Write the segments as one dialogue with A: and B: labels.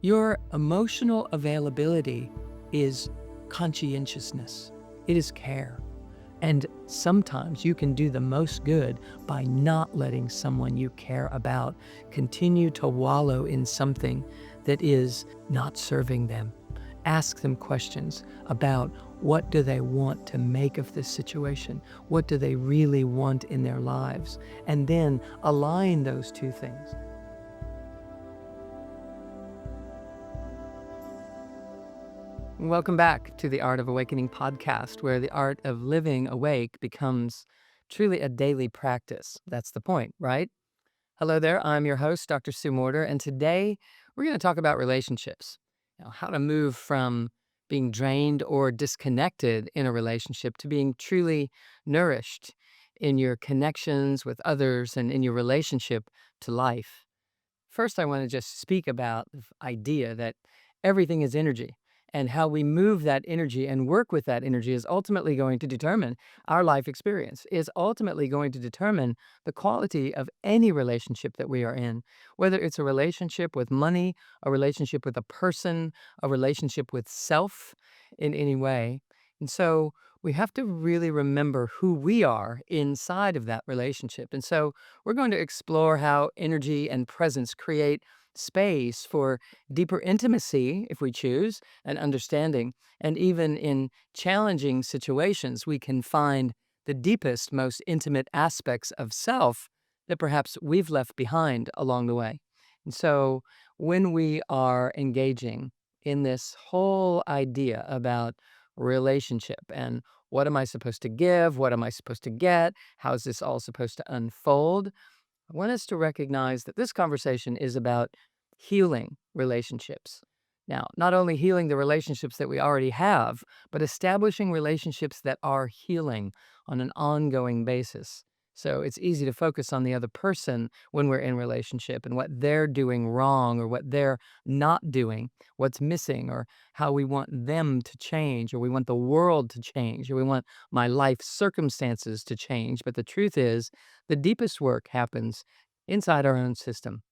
A: Your emotional availability is conscientiousness. It is care. And sometimes you can do the most good by not letting someone you care about continue to wallow in something that is not serving them. Ask them questions about what do they want to make of this situation? What do they really want in their lives? And then align those two things. Welcome back to the Art of Awakening podcast, where the art of living awake becomes truly a daily practice. That's the point, right? Hello there. I'm your host, Dr. Sue Morter, and today we're going to talk about relationships. How to move from being drained or disconnected in a relationship to being truly nourished in your connections with others and in your relationship to life. First, I want to just speak about the idea that everything is energy, and how we move that energy and work with that energy is ultimately going to determine our life experience, is ultimately going to determine the quality of any relationship that we are in, whether it's a relationship with money, a relationship with a person, a relationship with self in any way. And so we have to really remember who we are inside of that relationship. And so we're going to explore how energy and presence create space for deeper intimacy, if we choose, and understanding. And even in challenging situations, we can find the deepest, most intimate aspects of self that perhaps we've left behind along the way. And so when we are engaging in this whole idea about relationship and what am I supposed to give? What am I supposed to get? How is this all supposed to unfold? I want us to recognize that this conversation is about healing relationships. Now, not only healing the relationships that we already have, but establishing relationships that are healing on an ongoing basis. So it's easy to focus on the other person when we're in relationship and what they're doing wrong or what they're not doing, what's missing, or how we want them to change, or we want the world to change, or we want my life circumstances to change. But the truth is, the deepest work happens inside our own system.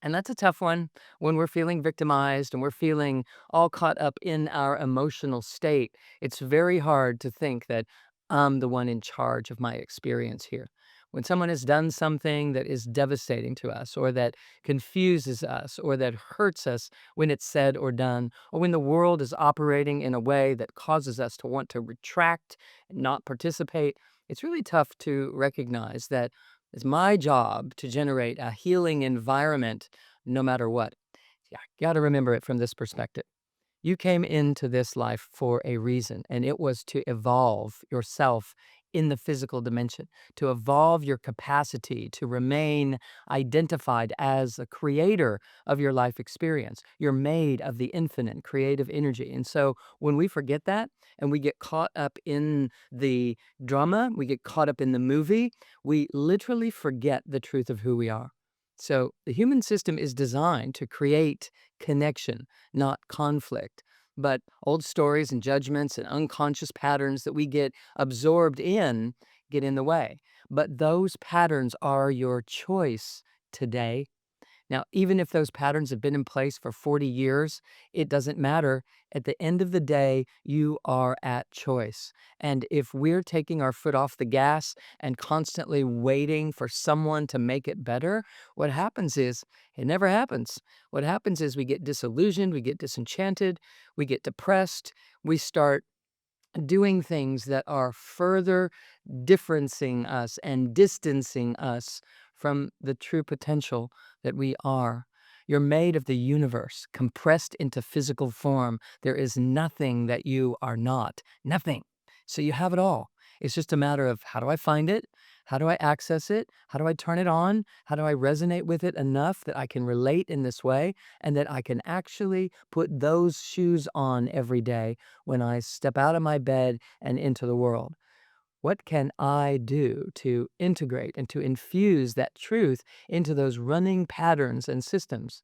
A: And that's a tough one when we're feeling victimized and we're feeling all caught up in our emotional state. It's very hard to think that I'm the one in charge of my experience here. When someone has done something that is devastating to us, or that confuses us, or that hurts us when it's said or done, or when the world is operating in a way that causes us to want to retract and not participate, it's really tough to recognize that it's my job to generate a healing environment no matter what. Yeah, got to remember it from this perspective. You came into this life for a reason, and it was to evolve yourself in the physical dimension, to evolve your capacity to remain identified as a creator of your life experience. You're made of the infinite creative energy. And so when we forget that and we get caught up in the drama, we get caught up in the movie, we literally forget the truth of who we are. So the human system is designed to create connection, not conflict. But old stories and judgments and unconscious patterns that we get absorbed in get in the way. But those patterns are your choice today. Now, even if those patterns have been in place for 40 years, it doesn't matter. At the end of the day, you are at choice. And if we're taking our foot off the gas and constantly waiting for someone to make it better, what happens is it never happens. What happens is we get disillusioned, we get disenchanted, we get depressed, we start doing things that are further differencing us and distancing us from the true potential that we are. You're made of the universe, compressed into physical form. There is nothing that you are not. Nothing. So you have it all. It's just a matter of how do I find it? How do I access it? How do I turn it on? How do I resonate with it enough that I can relate in this way and that I can actually put those shoes on every day when I step out of my bed and into the world? What can I do to integrate and to infuse that truth into those running patterns and systems?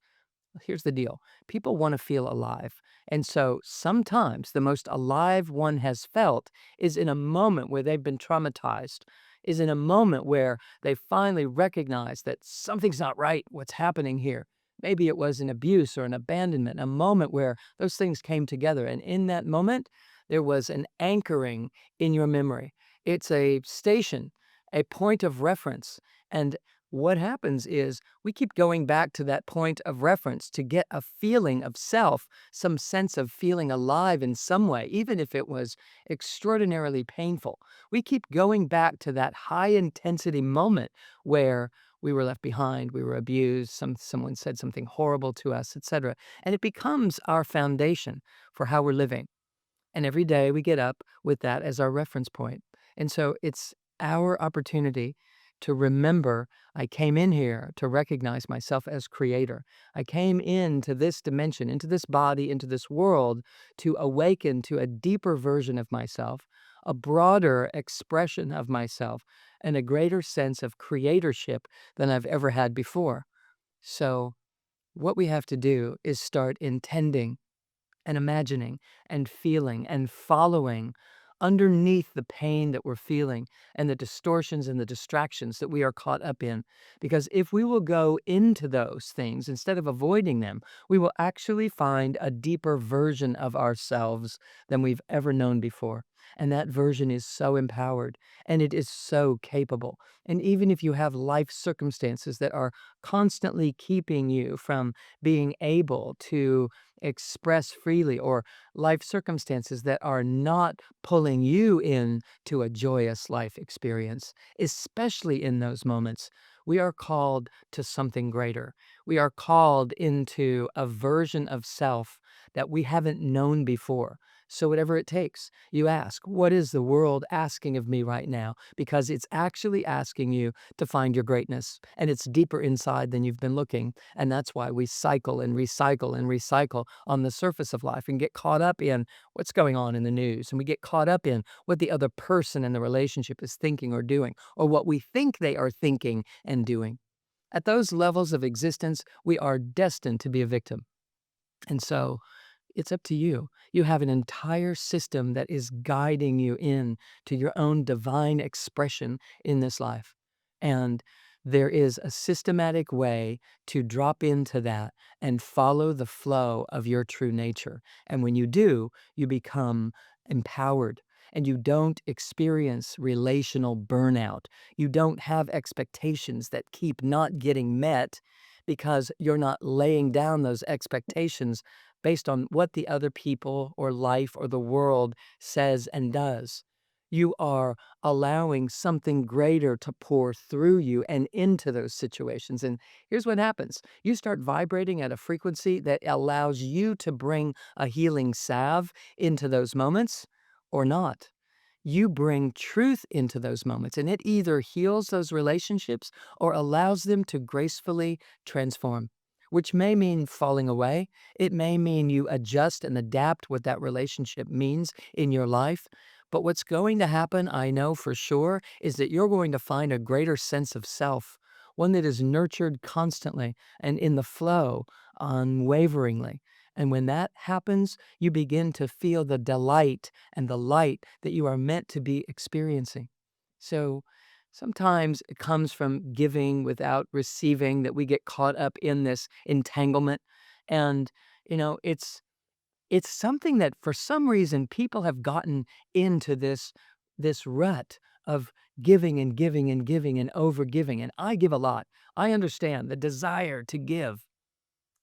A: Here's the deal. People want to feel alive. And so sometimes the most alive one has felt is in a moment where they've been traumatized, is in a moment where they finally recognize that something's not right, what's happening here. Maybe it was an abuse or an abandonment, a moment where those things came together. And in that moment, there was an anchoring in your memory. It's a station, a point of reference. And what happens is we keep going back to that point of reference to get a feeling of self, some sense of feeling alive in some way, even if it was extraordinarily painful. We keep going back to that high intensity moment where we were left behind, we were abused, someone said something horrible to us, etc. And it becomes our foundation for how we're living. And every day we get up with that as our reference point. And so it's our opportunity to remember I came in here to recognize myself as creator. I came into this dimension, into this body, into this world to awaken to a deeper version of myself, a broader expression of myself, and a greater sense of creatorship than I've ever had before. So, what we have to do is start intending and imagining and feeling and following underneath the pain that we're feeling and the distortions and the distractions that we are caught up in. Because if we will go into those things instead of avoiding them, we will actually find a deeper version of ourselves than we've ever known before. And that version is so empowered and it is so capable. And even if you have life circumstances that are constantly keeping you from being able to express freely, or life circumstances that are not pulling you in to a joyous life experience, especially in those moments, we are called to something greater. We are called into a version of self that we haven't known before. So, whatever it takes, you ask, what is the world asking of me right now? Because it's actually asking you to find your greatness, and it's deeper inside than you've been looking. And that's why we cycle and recycle and recycle on the surface of life and get caught up in what's going on in the news. And we get caught up in what the other person in the relationship is thinking or doing, or what we think they are thinking and doing. At those levels of existence, we are destined to be a victim. And so it's up to you. You have an entire system that is guiding you in to your own divine expression in this life. And there is a systematic way to drop into that and follow the flow of your true nature. And when you do, you become empowered and you don't experience relational burnout. You don't have expectations that keep not getting met because you're not laying down those expectations based on what the other people or life or the world says and does. You are allowing something greater to pour through you and into those situations. And here's what happens: you start vibrating at a frequency that allows you to bring a healing salve into those moments or not. You bring truth into those moments, and it either heals those relationships or allows them to gracefully transform, which may mean falling away. It may mean you adjust and adapt what that relationship means in your life. But what's going to happen, I know for sure, is that you're going to find a greater sense of self, one that is nurtured constantly and in the flow unwaveringly. And when that happens, you begin to feel the delight and the light that you are meant to be experiencing. So sometimes it comes from giving without receiving, that we get caught up in this entanglement. And, it's something that for some reason people have gotten into this rut of giving and giving and giving and over giving. And I give a lot. I understand the desire to give,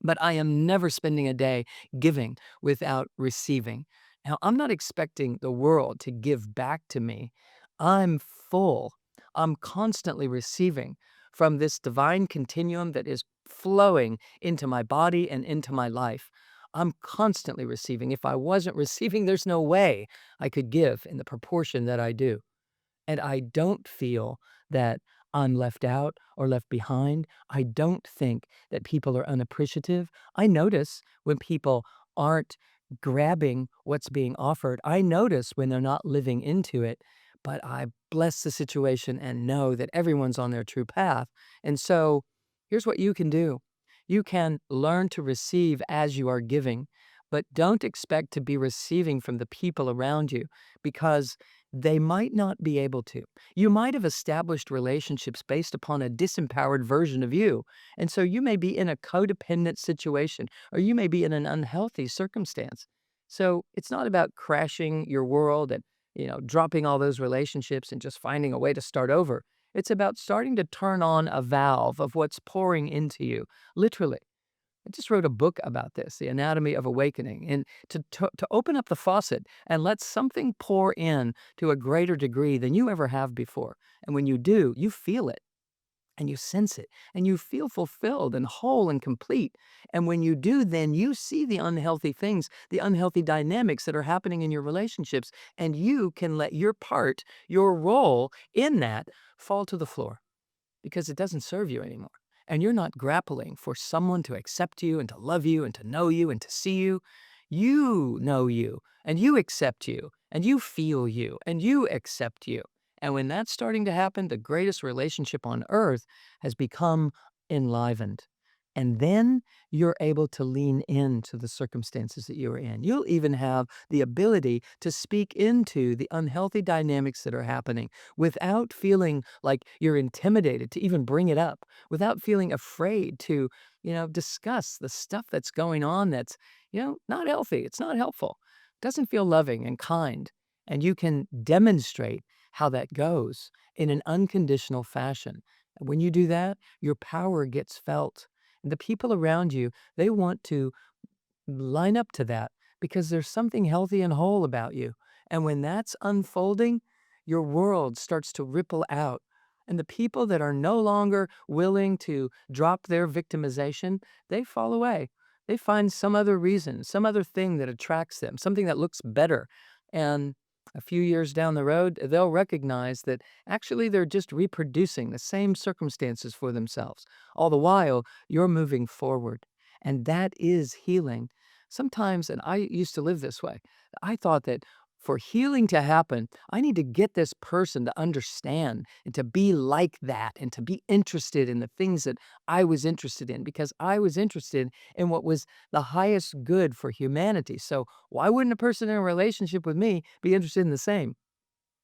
A: but I am never spending a day giving without receiving. Now, I'm not expecting the world to give back to me. I'm full. I'm constantly receiving from this divine continuum that is flowing into my body and into my life. I'm constantly receiving. If I wasn't receiving, there's no way I could give in the proportion that I do. And I don't feel that I'm left out or left behind. I don't think that people are unappreciative. I notice when people aren't grabbing what's being offered. I notice when they're not living into it, but I bless the situation and know that everyone's on their true path. And so here's what you can do: you can learn to receive as you are giving but don't expect to be receiving from the people around you because they might not be able to. You might have established relationships based upon a disempowered version of you. And so you may be in a codependent situation or you may be in an unhealthy circumstance. So it's not about crashing your world and dropping all those relationships and just finding a way to start over. It's about starting to turn on a valve of what's pouring into you, literally. I just wrote a book about this, The Anatomy of Awakening, and to open up the faucet and let something pour in to a greater degree than you ever have before. And when you do, you feel it and you sense it and you feel fulfilled and whole and complete. And when you do, then you see the unhealthy things, the unhealthy dynamics that are happening in your relationships, and you can let your part, your role in that fall to the floor because it doesn't serve you anymore. And you're not grappling for someone to accept you and to love you and to know you and to see you. You know you and you accept you and you feel you and you accept you. And when that's starting to happen, the greatest relationship on earth has become enlivened. And then you're able to lean into the circumstances that you are in. You'll even have the ability to speak into the unhealthy dynamics that are happening without feeling like you're intimidated to even bring it up, without feeling afraid to, discuss the stuff that's going on that's, not healthy. It's not helpful. It doesn't feel loving and kind. And you can demonstrate how that goes in an unconditional fashion. And when you do that, your power gets felt. And the people around you, they want to line up to that because there's something healthy and whole about you. And when that's unfolding, your world starts to ripple out. And the people that are no longer willing to drop their victimization, they fall away. They find some other reason, some other thing that attracts them, something that looks better. And a few years down the road, they'll recognize that actually they're just reproducing the same circumstances for themselves. All the while, you're moving forward. And that is healing. Sometimes, and I used to live this way, I thought that for healing to happen, I need to get this person to understand and to be like that and to be interested in the things that I was interested in because I was interested in what was the highest good for humanity. So, why wouldn't a person in a relationship with me be interested in the same?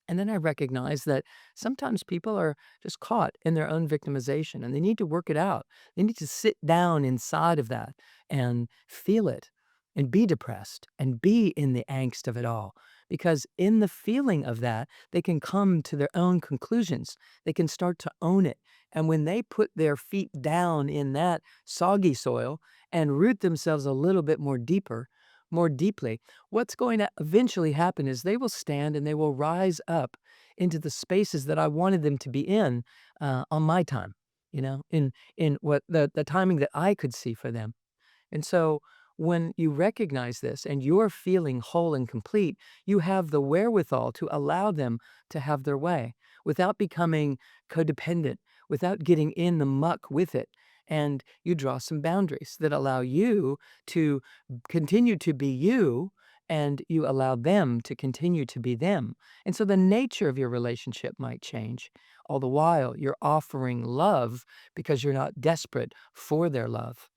A: And then I recognize that sometimes people are just caught in their own victimization and they need to work it out. They need to sit down inside of that and feel it and be depressed and be in the angst of it all. Because in the feeling of that, they can come to their own conclusions. They can start to own it. And when they put their feet down in that soggy soil and root themselves a little bit more deeply, what's going to eventually happen is they will stand and they will rise up into the spaces that I wanted them to be in on my time, in what the timing that I could see for them. And so when you recognize this and you're feeling whole and complete, you have the wherewithal to allow them to have their way without becoming codependent, without getting in the muck with it. And you draw some boundaries that allow you to continue to be you and you allow them to continue to be them. And so the nature of your relationship might change. All the while, you're offering love because you're not desperate for their love.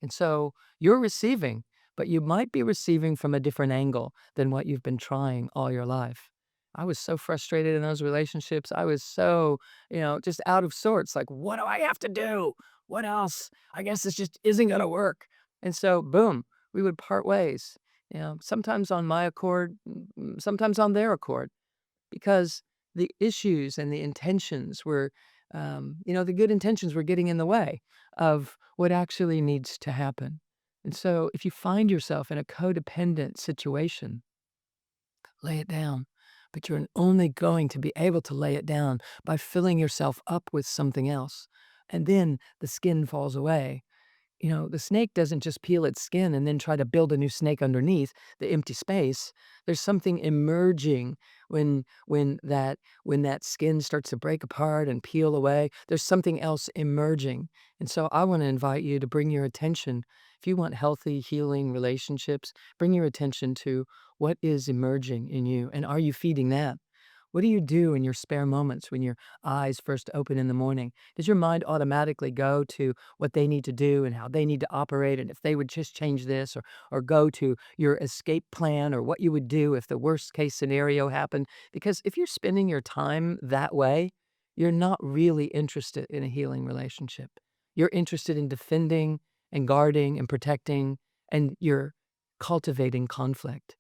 A: And so you're receiving, but you might be receiving from a different angle than what you've been trying all your life. I was so frustrated in those relationships. I was so, just out of sorts. Like, what do I have to do? What else? I guess this just isn't going to work. And so, boom, we would part ways, sometimes on my accord, sometimes on their accord because the issues and the intentions were, the good intentions were getting in the way of what actually needs to happen. And so if you find yourself in a codependent situation, lay it down. But you're only going to be able to lay it down by filling yourself up with something else. And then the skin falls away. The snake doesn't just peel its skin and then try to build a new snake underneath the empty space. There's something emerging when that skin starts to break apart and peel away. There's something else emerging. And so I want to invite you to bring your attention, if you want healthy, healing relationships, bring your attention to what is emerging in you. And are you feeding that? What do you do in your spare moments when your eyes first open in the morning? Does your mind automatically go to what they need to do and how they need to operate and if they would just change this or go to your escape plan or what you would do if the worst case scenario happened? Because if you're spending your time that way, you're not really interested in a healing relationship. You're interested in defending and guarding and protecting, and you're cultivating conflict.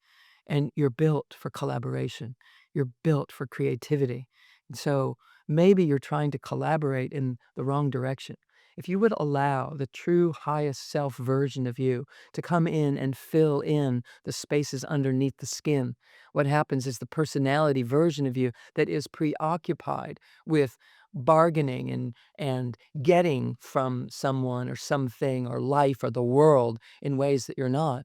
A: And you're built for collaboration. You're built for creativity. And so maybe you're trying to collaborate in the wrong direction. If you would allow the true highest self version of you to come in and fill in the spaces underneath the skin, what happens is the personality version of you that is preoccupied with bargaining and getting from someone or something or life or the world in ways that you're not,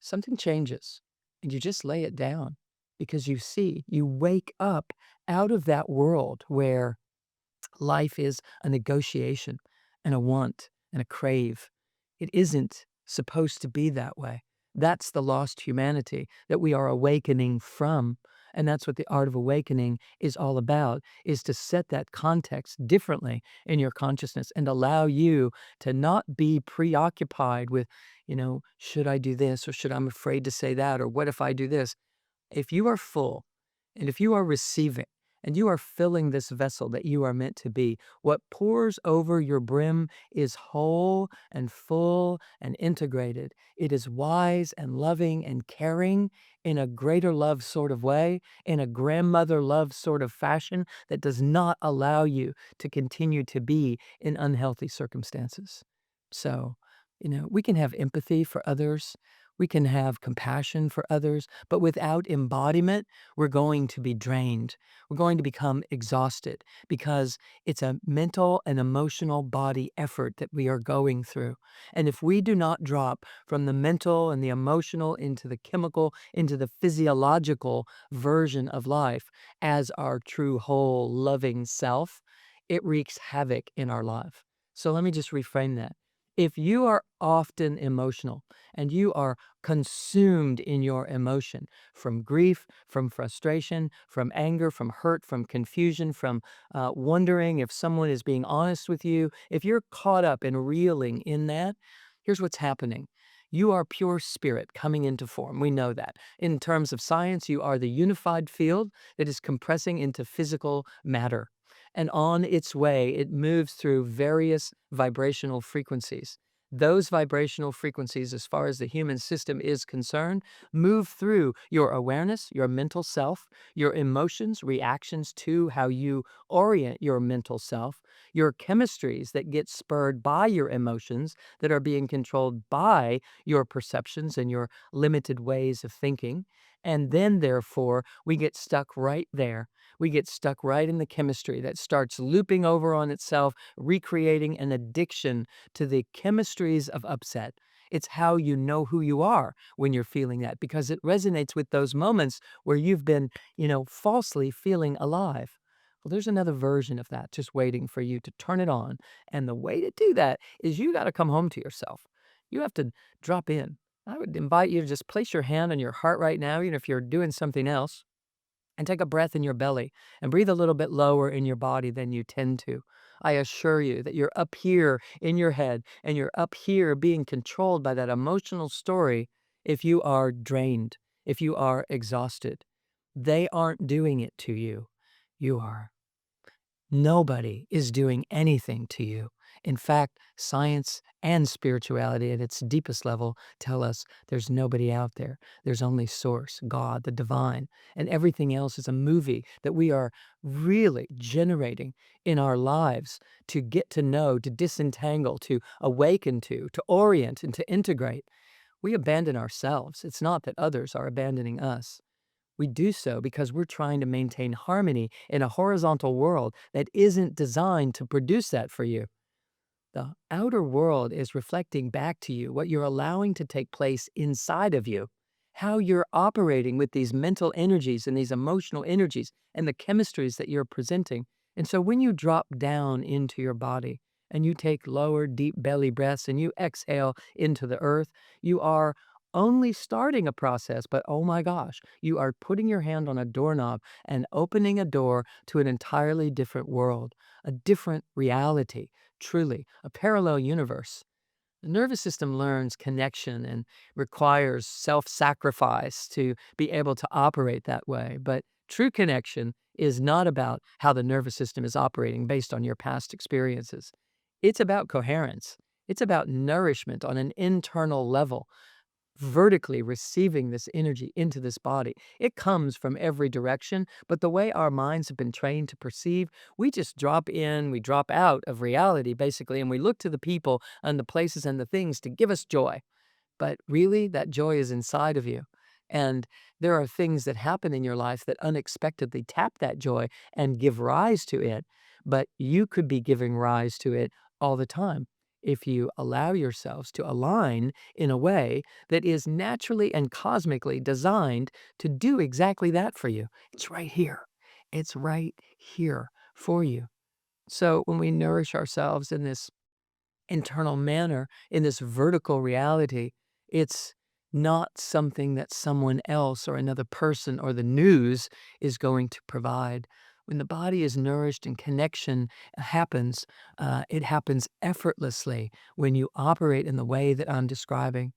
A: something changes and you just lay it down because you see, you wake up out of that world where life is a negotiation and a want and a crave. It isn't supposed to be that way. That's the lost humanity that we are awakening from. And that's what the art of awakening is all about, is to set that context differently in your consciousness and allow you to not be preoccupied with, should I do this or should I'm afraid to say that or what if I do this? If you are full and if you are receiving and you are filling this vessel that you are meant to be, what pours over your brim is whole and full and integrated. It is wise and loving and caring in a greater love sort of way, in a grandmother love sort of fashion that does not allow you to continue to be in unhealthy circumstances. So, we can have empathy for others. We can have compassion for others, but without embodiment, we're going to be drained. We're going to become exhausted because it's a mental and emotional body effort that we are going through. And if we do not drop from the mental and the emotional into the chemical, into the physiological version of life as our true, whole, loving self, it wreaks havoc in our life. So let me just reframe that. If you are often emotional and you are consumed in your emotion from grief, from frustration, from anger, from hurt, from confusion, from wondering if someone is being honest with you, if you're caught up and reeling in that, here's what's happening. You are pure spirit coming into form. We know that. In terms of science, you are the unified field that is compressing into physical matter. And on its way, it moves through various vibrational frequencies. Those vibrational frequencies, as far as the human system is concerned, move through your awareness, your mental self, your emotions, reactions to how you orient your mental self, your chemistries that get spurred by your emotions that are being controlled by your perceptions and your limited ways of thinking. And then, therefore, we get stuck right there. We get stuck right in the chemistry that starts looping over on itself, recreating an addiction to the chemistries of upset. It's how you know who you are when you're feeling that because it resonates with those moments where you've been, falsely feeling alive. Well, there's another version of that just waiting for you to turn it on. And the way to do that is you got to come home to yourself. You have to drop in. I would invite you to just place your hand on your heart right now, even if you're doing something else, and take a breath in your belly and breathe a little bit lower in your body than you tend to. I assure you that you're up here in your head and you're up here being controlled by that emotional story if you are drained, if you are exhausted. They aren't doing it to you. You are. Nobody is doing anything to you. In fact, science and spirituality at its deepest level tell us there's nobody out there. There's only Source, God, the divine, and everything else is a movie that we are really generating in our lives to get to know, to disentangle, to awaken to orient, and to integrate. We abandon ourselves. It's not that others are abandoning us. We do so because we're trying to maintain harmony in a horizontal world that isn't designed to produce that for you. The outer world is reflecting back to you what you're allowing to take place inside of you, how you're operating with these mental energies and these emotional energies and the chemistries that you're presenting. And so when you drop down into your body and you take lower, deep belly breaths and you exhale into the earth, you are only starting a process, but oh my gosh, you are putting your hand on a doorknob and opening a door to an entirely different world, a different reality, truly, a parallel universe. The nervous system learns connection and requires self sacrifice to be able to operate that way. But true connection is not about how the nervous system is operating based on your past experiences. It's about coherence, it's about nourishment on an internal level, vertically receiving this energy into this body. It comes from every direction, but the way our minds have been trained to perceive, we just drop in, we drop out of reality basically, and we look to the people and the places and the things to give us joy. But really, that joy is inside of you. And there are things that happen in your life that unexpectedly tap that joy and give rise to it. But you could be giving rise to it all the time if you allow yourselves to align in a way that is naturally and cosmically designed to do exactly that for you. It's right here. It's right here for you. So when we nourish ourselves in this internal manner, in this vertical reality, it's not something that someone else or another person or the news is going to provide. When the body is nourished and connection happens, it happens effortlessly when you operate in the way that I'm describing.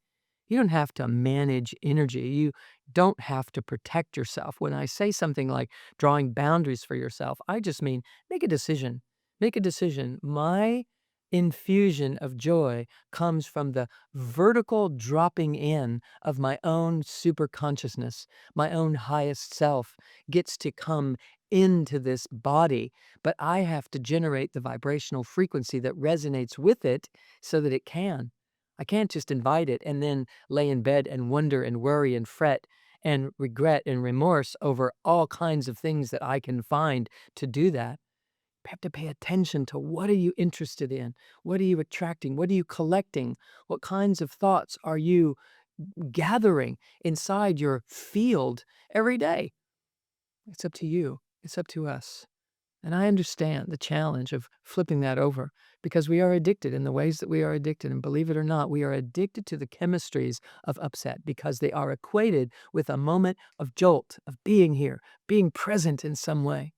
A: You don't have to manage energy. You don't have to protect yourself. When I say something like drawing boundaries for yourself, I just mean make a decision. Make a decision. My infusion of joy comes from the vertical dropping in of my own super consciousness, my own highest self gets to come into this body, but I have to generate the vibrational frequency that resonates with it so that it can. I can't just invite it and then lay in bed and wonder and worry and fret and regret and remorse over all kinds of things that I can find to do that. You have to pay attention to what are you interested in? What are you attracting? What are you collecting? What kinds of thoughts are you gathering inside your field every day? It's up to you. It's up to us. And I understand the challenge of flipping that over because we are addicted in the ways that we are addicted. And believe it or not, we are addicted to the chemistries of upset because they are equated with a moment of jolt, of being here, being present in some way.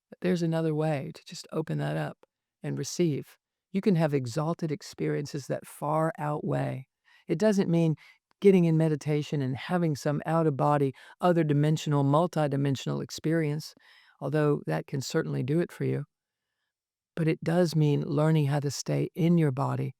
A: But there's another way to just open that up and receive. You can have exalted experiences that far outweigh. It doesn't mean getting in meditation and having some out of body, other dimensional, multidimensional experience, although that can certainly do it for you. But it does mean learning how to stay in your body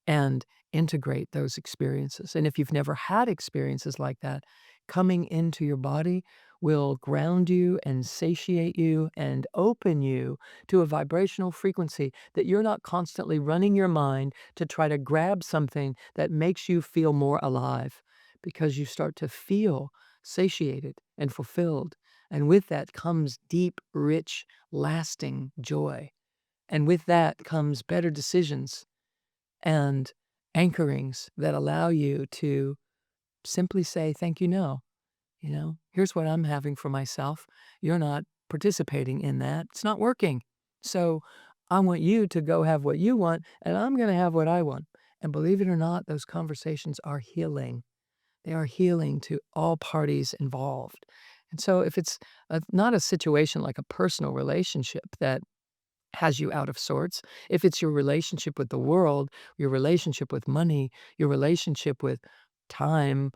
A: and integrate those experiences. And if you've never had experiences like that, coming into your body will ground you and satiate you and open you to a vibrational frequency that you're not constantly running your mind to try to grab something that makes you feel more alive because you start to feel satiated and fulfilled. And with that comes deep, rich, lasting joy. And with that comes better decisions and anchorings that allow you to simply say, thank you, no. Here's what I'm having for myself. You're not participating in that. It's not working. So I want you to go have what you want, and I'm going to have what I want. And believe it or not, those conversations are healing. They are healing to all parties involved. And so if it's not a situation like a personal relationship that has you out of sorts. If it's your relationship with the world, your relationship with money, your relationship with time,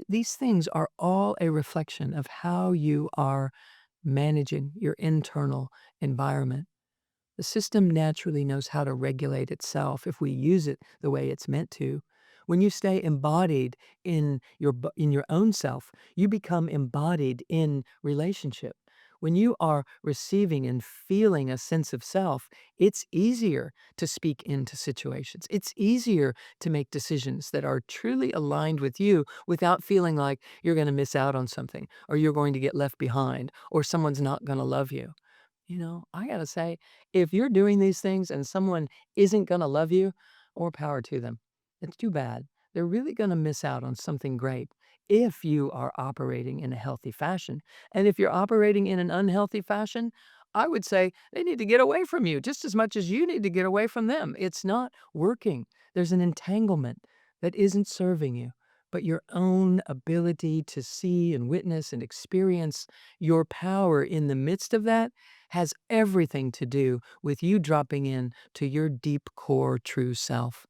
A: these things are all a reflection of how you are managing your internal environment. The system naturally knows how to regulate itself if we use it the way it's meant to. When you stay embodied in your own self, you become embodied in relationship. When you are receiving and feeling a sense of self, it's easier to speak into situations. It's easier to make decisions that are truly aligned with you without feeling like you're going to miss out on something or you're going to get left behind or someone's not going to love you. I gotta say, if you're doing these things and someone isn't gonna love you, more power to them. It's too bad. They're really gonna miss out on something great if you are operating in a healthy fashion. And if you're operating in an unhealthy fashion, I would say they need to get away from you just as much as you need to get away from them. It's not working. There's an entanglement that isn't serving you. but your own ability to see and witness and experience your power in the midst of that has everything to do with you dropping in to your deep core true self.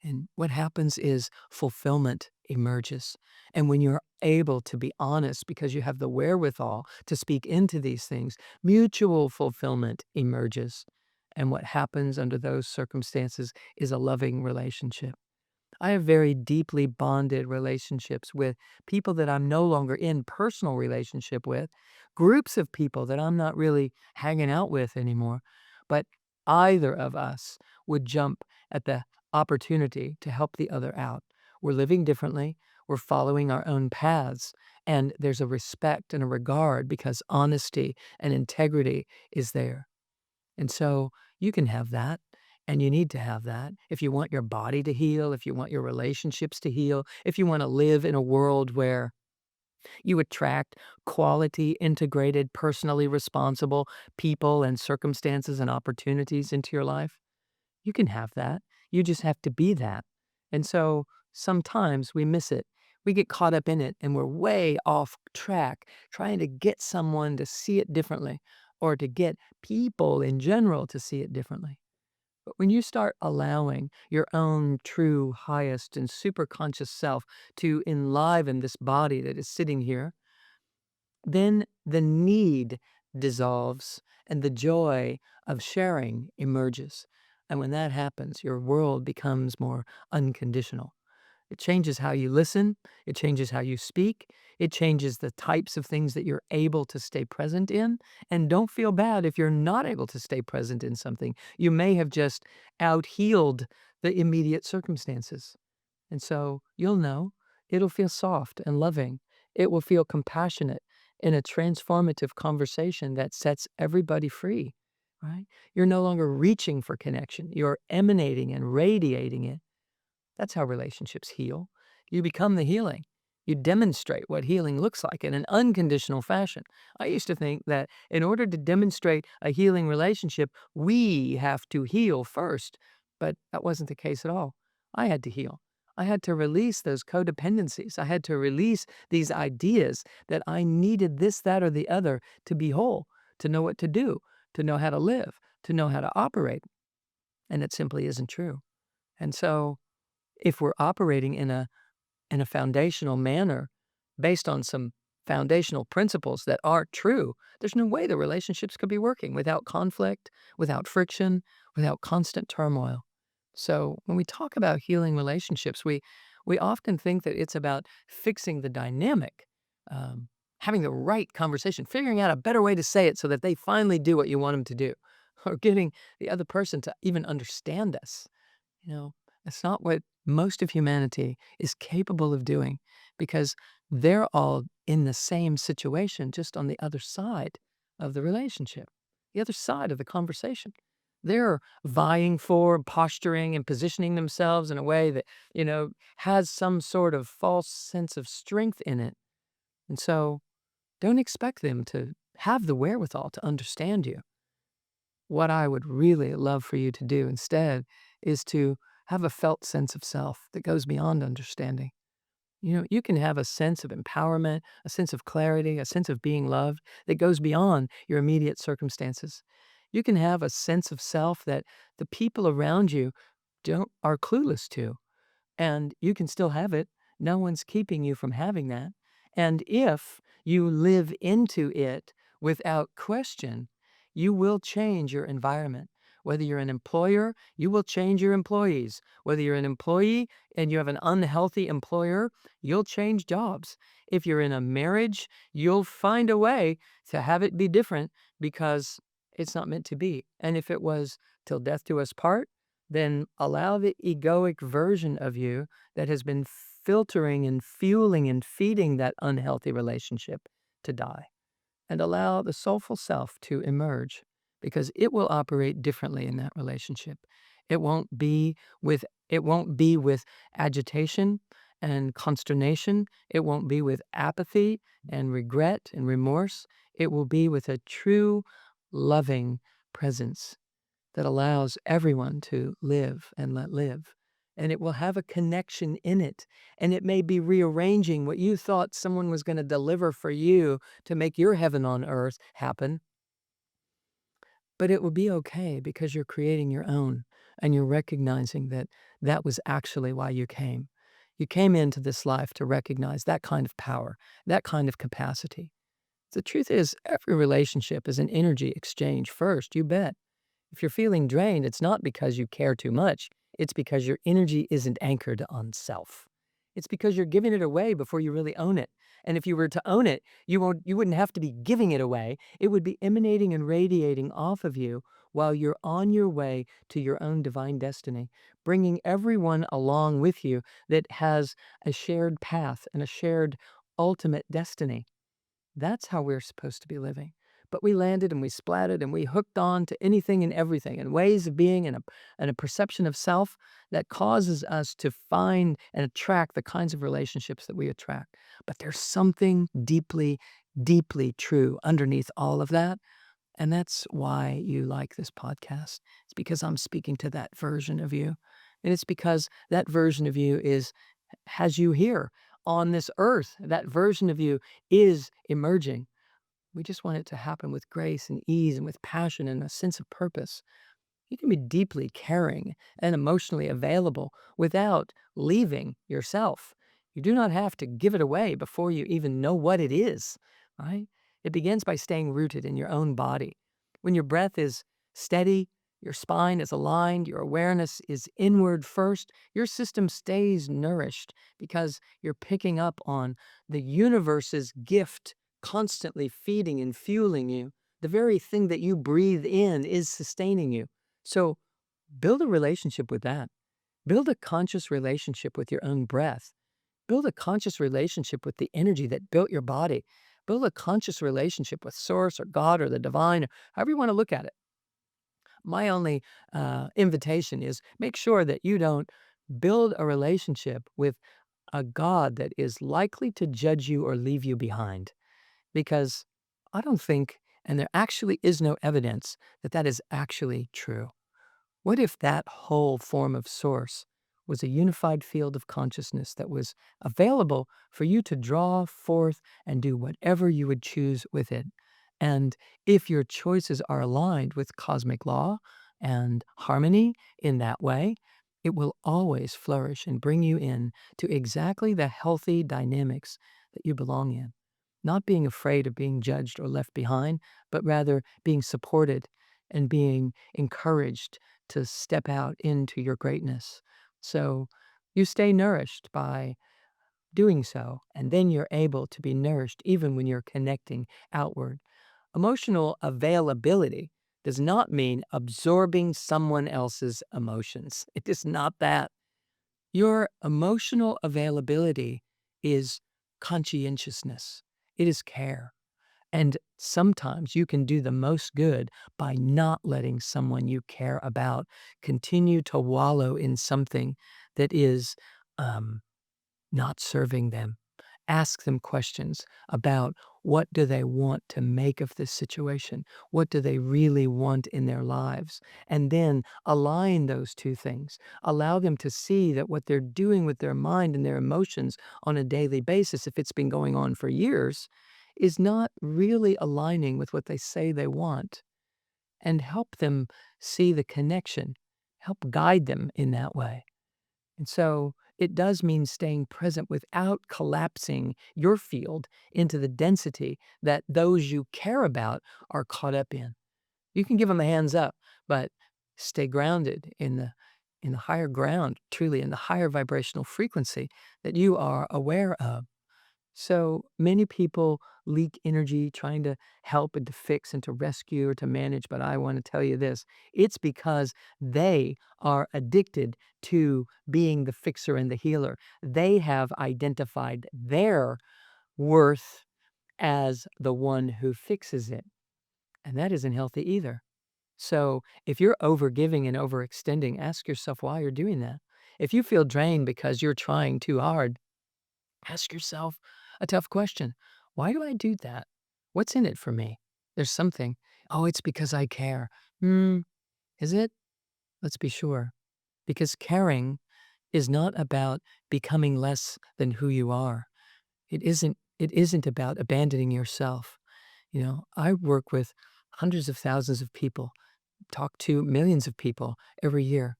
A: And what happens is fulfillment emerges. And when you're able to be honest because you have the wherewithal to speak into these things, mutual fulfillment emerges. And what happens under those circumstances is a loving relationship. I have very deeply bonded relationships with people that I'm no longer in personal relationship with, groups of people that I'm not really hanging out with anymore. But either of us would jump at the opportunity to help the other out. We're living differently, we're following our own paths, and there's a respect and a regard because honesty and integrity is there. And so you can have that, and you need to have that. If you want your body to heal, if you want your relationships to heal, if you want to live in a world where you attract quality, integrated, personally responsible people and circumstances and opportunities into your life, you can have that. You just have to be that. And so sometimes we miss it. We get caught up in it and we're way off track trying to get someone to see it differently or to get people in general to see it differently. But when you start allowing your own true, highest, and super conscious self to enliven this body that is sitting here, then the need dissolves and the joy of sharing emerges. And when that happens, your world becomes more unconditional. It changes how you listen, it changes how you speak, it changes the types of things that you're able to stay present in. And don't feel bad if you're not able to stay present in something. You may have just out healed the immediate circumstances. And so you'll know it'll feel soft and loving. It will feel compassionate in a transformative conversation that sets everybody free, right? You're no longer reaching for connection, you're emanating and radiating it. That's how relationships heal. You become the healing. You demonstrate what healing looks like in an unconditional fashion. I used to think that in order to demonstrate a healing relationship, we have to heal first, but that wasn't the case at all. I had to heal. I had to release those codependencies. I had to release these ideas that I needed this, that, or the other to be whole, to know what to do, to know how to live, to know how to operate. And it simply isn't true. And so if we're operating in a foundational manner based on some foundational principles that aren't true, there's no way the relationships could be working without conflict, without friction, without constant turmoil. So when we talk about healing relationships, we often think that it's about fixing the dynamic, having the right conversation, figuring out a better way to say it so that they finally do what you want them to do, or getting the other person to even understand us. You know, it's not what most of humanity is capable of doing because they're all in the same situation, just on the other side of the relationship, the other side of the conversation. They're vying for, posturing, and positioning themselves in a way that, has some sort of false sense of strength in it. And so don't expect them to have the wherewithal to understand you. What I would really love for you to do instead is to have a felt sense of self that goes beyond understanding. You can have a sense of empowerment, a sense of clarity, a sense of being loved that goes beyond your immediate circumstances. You can have a sense of self that the people around you don't are clueless to. And you can still have it. No one's keeping you from having that. And if you live into it without question, you will change your environment. Whether you're an employer, you will change your employees. Whether you're an employee and you have an unhealthy employer, you'll change jobs. If you're in a marriage, you'll find a way to have it be different because it's not meant to be. And if it was till death do us part, then allow the egoic version of you that has been filtering and fueling and feeding that unhealthy relationship to die. And allow the soulful self to emerge because it will operate differently in that relationship. It won't be with agitation and consternation. It won't be with apathy and regret and remorse. It will be with a true loving presence that allows everyone to live and let live. and it will have a connection in it. And it may be rearranging what you thought someone was going to deliver for you to make your heaven on earth happen. But it will be okay because you're creating your own and you're recognizing that that was actually why you came. You came into this life to recognize that kind of power, that kind of capacity. The truth is, every relationship is an energy exchange first, you bet. If you're feeling drained, it's not because you care too much. It's because your energy isn't anchored on self. It's because you're giving it away before you really own it. And if you were to own it, you wouldn't have to be giving it away. It would be emanating and radiating off of you while you're on your way to your own divine destiny, bringing everyone along with you that has a shared path and a shared ultimate destiny. That's how we're supposed to be living. But we landed and we splatted and we hooked on to anything and everything and ways of being and a perception of self that causes us to find and attract the kinds of relationships that we attract. But there's something deeply, deeply true underneath all of that. And that's why you like this podcast. It's because I'm speaking to that version of you. And it's because that version of you has you here on this earth. That version of you is emerging. We just want it to happen with grace and ease and with passion and a sense of purpose. You can be deeply caring and emotionally available without leaving yourself. You do not have to give it away before you even know what it is, right? It begins by staying rooted in your own body. When your breath is steady, your spine is aligned, your awareness is inward first, your system stays nourished because you're picking up on the universe's gift constantly feeding and fueling you. The very thing that you breathe in is sustaining you. So build a relationship with that. Build a conscious relationship with your own breath. Build a conscious relationship with the energy that built your body. Build a conscious relationship with Source or God or the divine, or however you want to look at it. My only invitation is make sure that you don't build a relationship with a God that is likely to judge you or leave you behind. Because I don't think, and there actually is no evidence that that is actually true. What if that whole form of source was a unified field of consciousness that was available for you to draw forth and do whatever you would choose with it? And if your choices are aligned with cosmic law and harmony in that way, it will always flourish and bring you in to exactly the healthy dynamics that you belong in. Not being afraid of being judged or left behind, but rather being supported and being encouraged to step out into your greatness. So you stay nourished by doing so, and then you're able to be nourished even when you're connecting outward. Emotional availability does not mean absorbing someone else's emotions. It is not that. Your emotional availability is conscientiousness, it is care. And sometimes you can do the most good by not letting someone you care about continue to wallow in something that is um, not serving them. Ask them questions about what do they want to make of this situation? What do they really want in their lives? And then align those two things. Allow them to see that what they're doing with their mind and their emotions on a daily basis, if it's been going on for years, is not really aligning with what they say they want. And help them see the connection. Help guide them in that way. And so it does mean staying present without collapsing your field into the density that those you care about are caught up in. You can give them a hands up, but stay grounded in the higher ground, truly in the higher vibrational frequency that you are aware of. So many people leak energy trying to help and to fix and to rescue or to manage. But I want to tell you this, it's because they are addicted to being the fixer and the healer. They have identified their worth as the one who fixes it. And that isn't healthy either. So if you're overgiving and overextending, ask yourself why you're doing that. If you feel drained because you're trying too hard, ask yourself a tough question. Why do I do that? What's in it for me? There's something. Oh, it's because I care. Is it? Let's be sure. Because caring is not about becoming less than who you are. It isn't about abandoning yourself. I work with hundreds of thousands of people, talk to millions of people every year.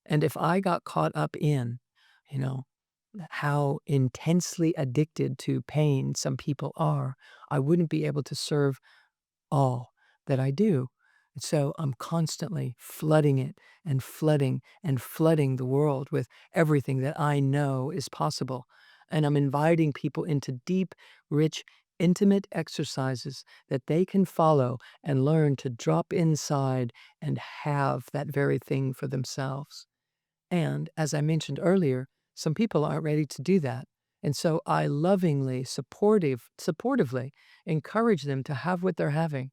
A: And if I got caught up in, you know, how intensely addicted to pain some people are, I wouldn't be able to serve all that I do. And so I'm constantly flooding it and flooding and flooding the world with everything that I know is possible. And I'm inviting people into deep, rich, intimate exercises that they can follow and learn to drop inside and have that very thing for themselves. And as I mentioned earlier, some people aren't ready to do that. And so I lovingly, supportively encourage them to have what they're having.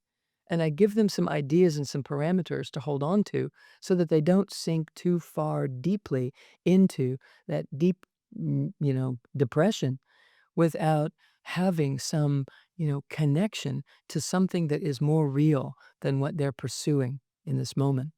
A: And I give them some ideas and some parameters to hold on to so that they don't sink too far deeply into that deep, depression without having some, connection to something that is more real than what they're pursuing in this moment.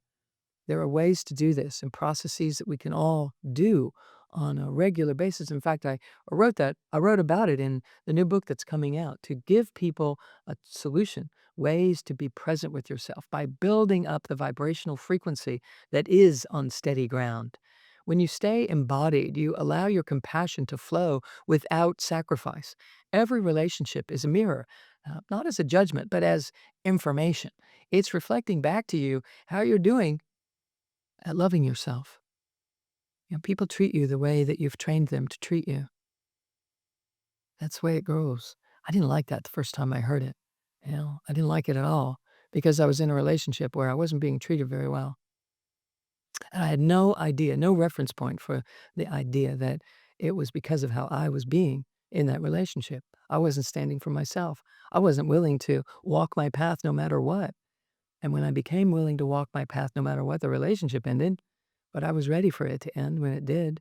A: There are ways to do this and processes that we can all do on a regular basis. In fact, I wrote about it in the new book that's coming out to give people a solution, ways to be present with yourself by building up the vibrational frequency that is on steady ground. When you stay embodied, you allow your compassion to flow without sacrifice. Every relationship is a mirror, not as a judgment, but as information. It's reflecting back to you how you're doing at loving yourself. People treat you the way that you've trained them to treat you. That's the way it goes. I didn't like that the first time I heard it. I didn't like it at all because I was in a relationship where I wasn't being treated very well. And I had no idea, no reference point for the idea that it was because of how I was being in that relationship. I wasn't standing for myself. I wasn't willing to walk my path no matter what. And when I became willing to walk my path no matter what, the relationship ended. But I was ready for it to end when it did.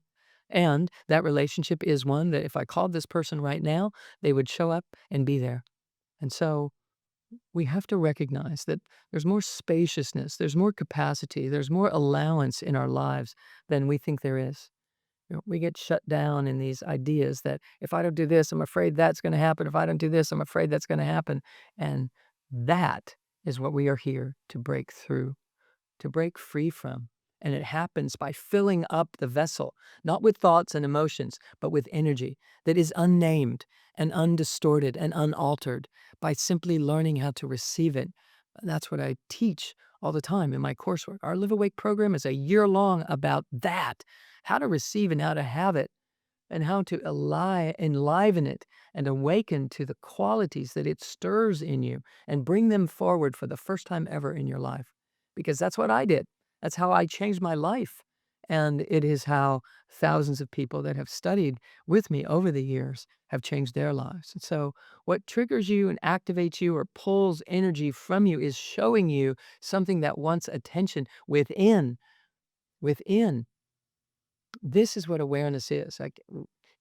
A: And that relationship is one that if I called this person right now, they would show up and be there. And so we have to recognize that there's more spaciousness, there's more capacity, there's more allowance in our lives than we think there is. We get shut down in these ideas that if I don't do this, I'm afraid that's going to happen. If I don't do this, I'm afraid that's going to happen. And that is what we are here to break through, to break free from. And it happens by filling up the vessel, not with thoughts and emotions, but with energy that is unnamed and undistorted and unaltered by simply learning how to receive it. That's what I teach all the time in my coursework. Our Live Awake program is a year long about that, how to receive and how to have it and how to enliven it and awaken to the qualities that it stirs in you and bring them forward for the first time ever in your life. Because that's what I did. That's how I changed my life. And it is how thousands of people that have studied with me over the years have changed their lives. And so, what triggers you and activates you or pulls energy from you is showing you something that wants attention within. Within. This is what awareness is. Like,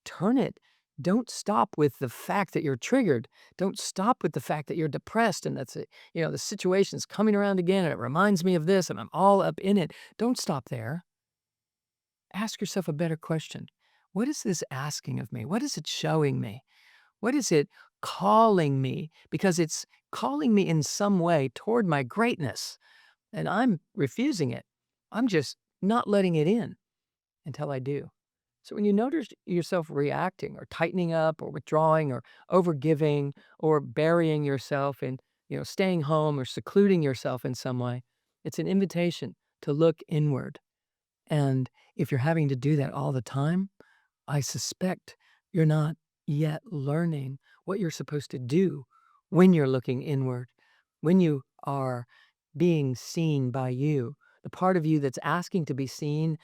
A: turn it. Don't stop with the fact that you're triggered. Don't stop with the fact that you're depressed and that's it. The situation's coming around again and it reminds me of this and I'm all up in it. Don't stop there. Ask yourself a better question. What is this asking of me? What is it showing me? What is it calling me? Because it's calling me in some way toward my greatness and I'm refusing it. I'm just not letting it in until I do. So when you notice yourself reacting or tightening up or withdrawing or overgiving or burying yourself and staying home or secluding yourself in some way, it's an invitation to look inward. And if you're having to do that all the time, I suspect you're not yet learning what you're supposed to do when you're looking inward, when you are being seen by you. The part of you that's asking to be seen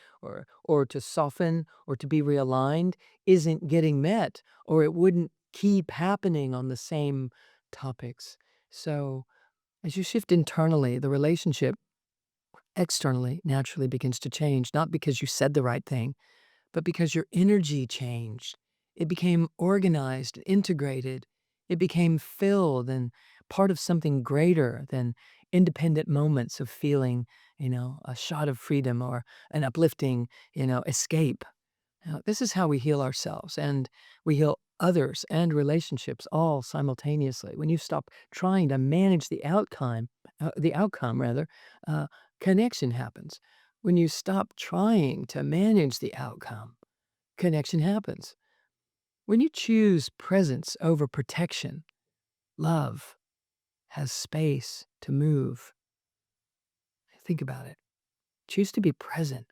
A: or to soften or to be realigned isn't getting met, or it wouldn't keep happening on the same topics. So as you shift internally, the relationship externally naturally begins to change, not because you said the right thing, but because your energy changed. It became organized, integrated. It became filled and part of something greater than independent moments of feeling, a shot of freedom or an uplifting, escape. Now, this is how we heal ourselves and we heal others and relationships all simultaneously. When you stop trying to manage the outcome rather, uh, connection happens. When you stop trying to manage the outcome, connection happens. When you choose presence over protection, love has space to move. Think about it. Choose to be present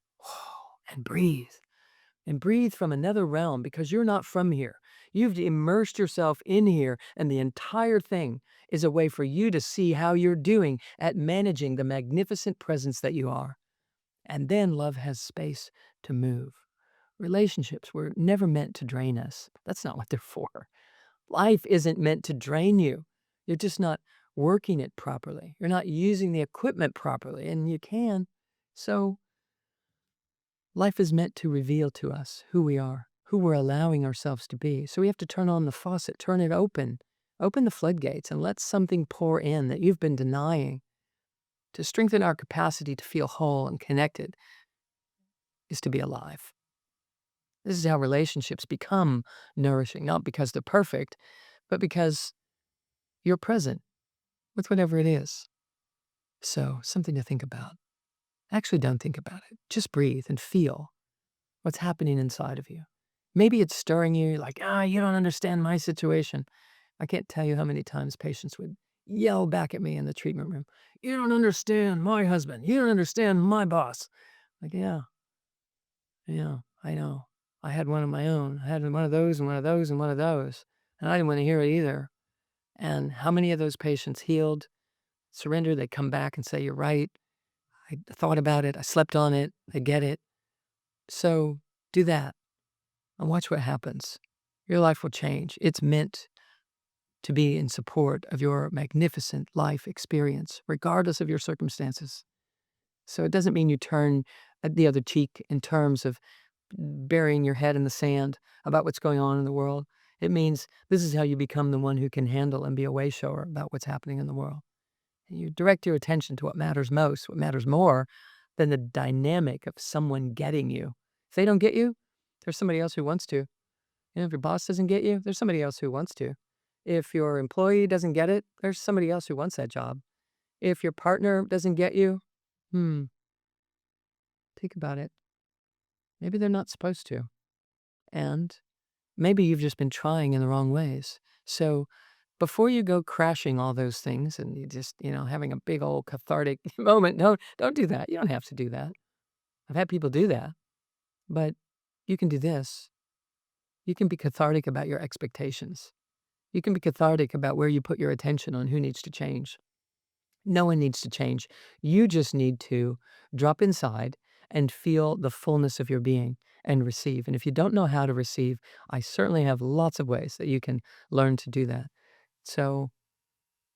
A: and breathe. And breathe from another realm because you're not from here. You've immersed yourself in here, and the entire thing is a way for you to see how you're doing at managing the magnificent presence that you are. And then love has space to move. Relationships were never meant to drain us. That's not what they're for. Life isn't meant to drain you. You're just not working it properly. You're not using the equipment properly, and you can. So life is meant to reveal to us who we are, who we're allowing ourselves to be. So we have to turn on the faucet, turn it open the floodgates, and let something pour in that you've been denying. To strengthen our capacity to feel whole and connected is to be alive. This is how relationships become nourishing, not because they're perfect, but because you're present with whatever it is. So, something to think about. Actually, don't think about it. Just breathe and feel what's happening inside of you. Maybe it's stirring you like, you don't understand my situation. I can't tell you how many times patients would yell back at me in the treatment room. You don't understand my husband. You don't understand my boss. Like, yeah, I know. I had one of my own. I had one of those and one of those and one of those. And I didn't want to hear it either. And how many of those patients healed, surrendered, they come back and say, you're right. I thought about it. I slept on it. I get it. So do that and watch what happens. Your life will change. It's meant to be in support of your magnificent life experience, regardless of your circumstances. So it doesn't mean you turn the other cheek in terms of burying your head in the sand about what's going on in the world. It means this is how you become the one who can handle and be a way shower about what's happening in the world. And you direct your attention to what matters most, what matters more than the dynamic of someone getting you. If they don't get you, there's somebody else who wants to. If your boss doesn't get you, there's somebody else who wants to. If your employee doesn't get it, there's somebody else who wants that job. If your partner doesn't get you, think about it. Maybe they're not supposed to. And maybe you've just been trying in the wrong ways. So before you go crashing all those things and you just, having a big old cathartic moment, don't do that. You don't have to do that. I've had people do that. But you can do this. You can be cathartic about your expectations. You can be cathartic about where you put your attention on who needs to change. No one needs to change. You just need to drop inside and feel the fullness of your being and receive. And if you don't know how to receive, I certainly have lots of ways that you can learn to do that. So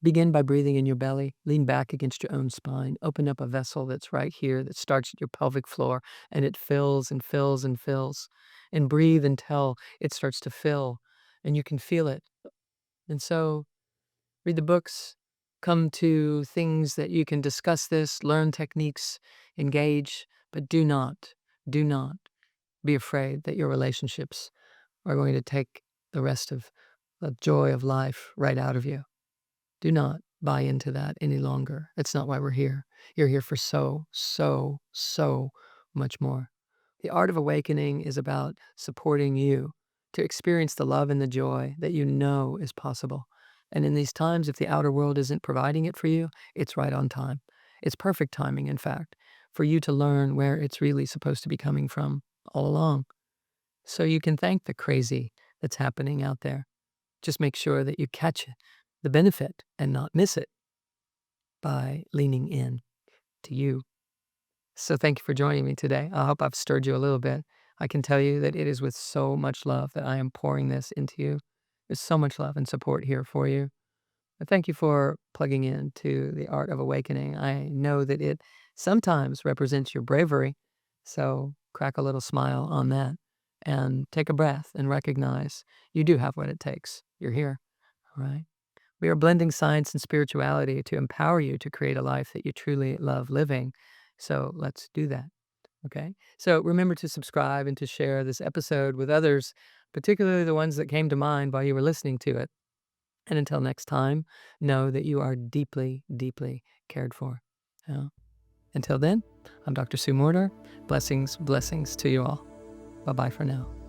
A: begin by breathing in your belly, lean back against your own spine, open up a vessel that's right here that starts at your pelvic floor, and it fills and fills and fills. And breathe until it starts to fill and you can feel it. And so read the books, come to things that you can discuss this, learn techniques, engage, but do not be afraid that your relationships are going to take the rest of the joy of life right out of you. Do not buy into that any longer. That's not why we're here. You're here for so, so, so much more. The art of awakening is about supporting you to experience the love and the joy that you know is possible. And in these times, if the outer world isn't providing it for you, it's right on time. It's perfect timing, in fact, for you to learn where it's really supposed to be coming from all along. So you can thank the crazy that's happening out there. Just make sure that you catch the benefit and not miss it by leaning in to you. So thank you for joining me today. I hope I've stirred you a little bit. I can tell you that it is with so much love that I am pouring this into you. There's so much love and support here for you. But thank you for plugging in to the art of awakening. I know that it sometimes represents your bravery. So crack a little smile on that and take a breath and recognize you do have what it takes. You're here. All right. We are blending science and spirituality to empower you to create a life that you truly love living. So let's do that. Okay. So remember to subscribe and to share this episode with others, particularly the ones that came to mind while you were listening to it. And until next time, know that you are deeply, deeply cared for. Yeah. Until then, I'm Dr. Sue Morter. Blessings, blessings to you all. Bye bye for now.